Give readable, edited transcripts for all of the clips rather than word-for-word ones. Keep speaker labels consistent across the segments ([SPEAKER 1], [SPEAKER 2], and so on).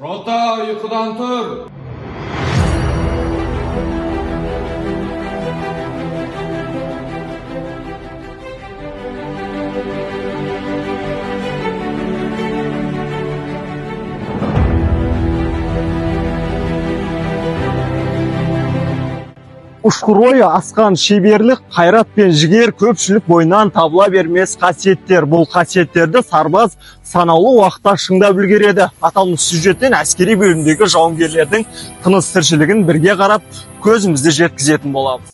[SPEAKER 1] Rota uykudan tur.
[SPEAKER 2] Ұшқыр ойы асқан шеберлік, қайрат пен жігер көпшілік бойынан табыла бермес қасиеттер. Бұл қасиеттерді сарбаз санаулы уақытта шыңдап үлгереді. Аталмыш сюжеттен әскери бөлімдегі жауынгерлердің тыныс тіршілігін бірге қарап, көзімізді жеткізетін боламыз.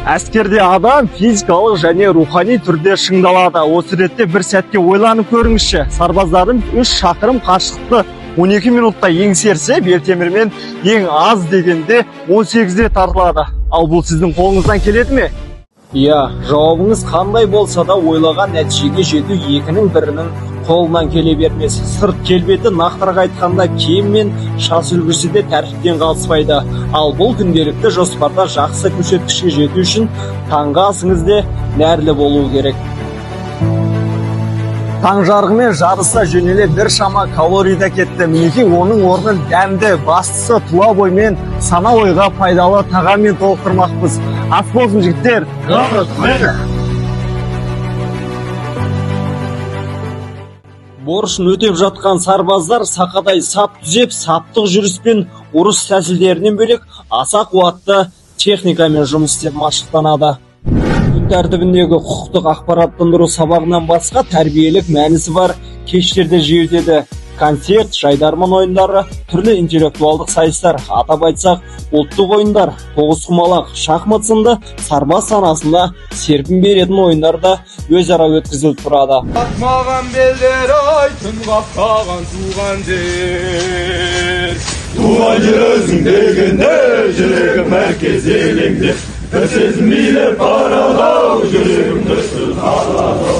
[SPEAKER 2] Әскерде адам физикалық және рухани түрде шыңдалады. Осы ретте бір сәтке ойланып көріңізші. Сарбаздардың 3 шақырым қашықтықты 12 минутта еңсерсе, белтемірмен ең аз дегенде 18-де тартылады. Ал бұл сіздің қолыңыздан келеді ме? Иә, жауабыңыз қандай болса да ойлаған нәтижеге жету екінің бірінің қолынан келе бермес. Сырт келбеті нақтырақ айтқанда киім мен шаш үлгісі де тәртіптен қалыспайды. Ал бұл күнделікті жоспарда жақсы көрсеткішке жету үшін таңғы асыңызда нәрлі болуы керек. Таң жарығымен жарыса жөнеле бір шама калорий да кетті. Мінекей оның орнын дәмді, бастысы тұла боймен сана ойға пайдалы тағаммен толықтырмақпыз. Ас болсын жігіттер. Борышын өтеп жатқан сарбаздар сақадай сап түзеп, саптық жүріспен ұрыс тәсілдерінен бөлек аса қуатты техникамен жұмыс істеп машықтанады. Тәртібіндегі құқықтық ақпараттандыру сабағынан басқа тәрбиелік мәнісі бар кештерде жиі өтеді. Концерт, жайдарман ойындары, түрлі интеллектуалдық сайыстар, атап айтсақ, ұлттық ойындар, тоғызқұмалақ, шахмат сынды сарбаз санасында серпін беретін ойындарда өзара өткізіліп тұрады.
[SPEAKER 1] Атмаған белдер ай, түн қаптаған туған жер. Туған жер өзің дегенде, жүрегім әркез елеңде. Bir сезімейлер паралау, жүрегімді үстін қалады.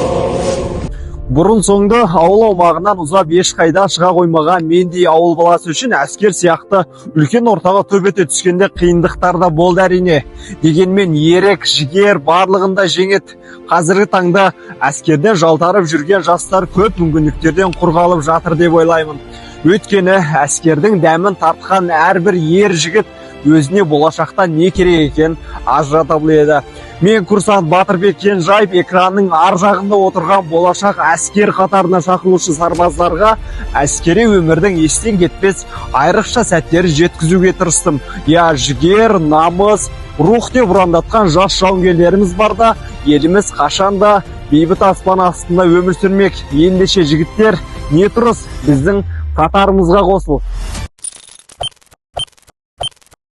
[SPEAKER 2] Бұрын соңды ауыл аумағынан ұзап ешқайда шыға қоймаған мендей ауыл баласы үшін әскер сияқты үлкен ортаға төбете түскенде қиындықтар да болды әрине. Дегенмен ерік, жігер барлығында жеңет. Қазіргі таңда әскерден жалтарып жүрген жастар көп мүмкіндіктерден құр қалып жатыр деп ойлаймын. Өйткені әскердің дәмін тартқан әрбір ер жігіт өзіне болашақта не керек екен ажырата біледі. Мен курсант Батырбек Кенжаев, экранның ар жағында отырған болашақ әскер қатарына шақырылушы сарбаздарға әскери өмірдің естен кетпес айрықша сәттері жеткізуге тырыстым. Я жігер, намыс, рух деп ұрандатқан жас жауынгерлеріміз барда, еліміз қашанда бейбіт аспан астында өмір сүрмек. Ендеше жігіттер, не тұрыс, біздің қатарымызға қосыл.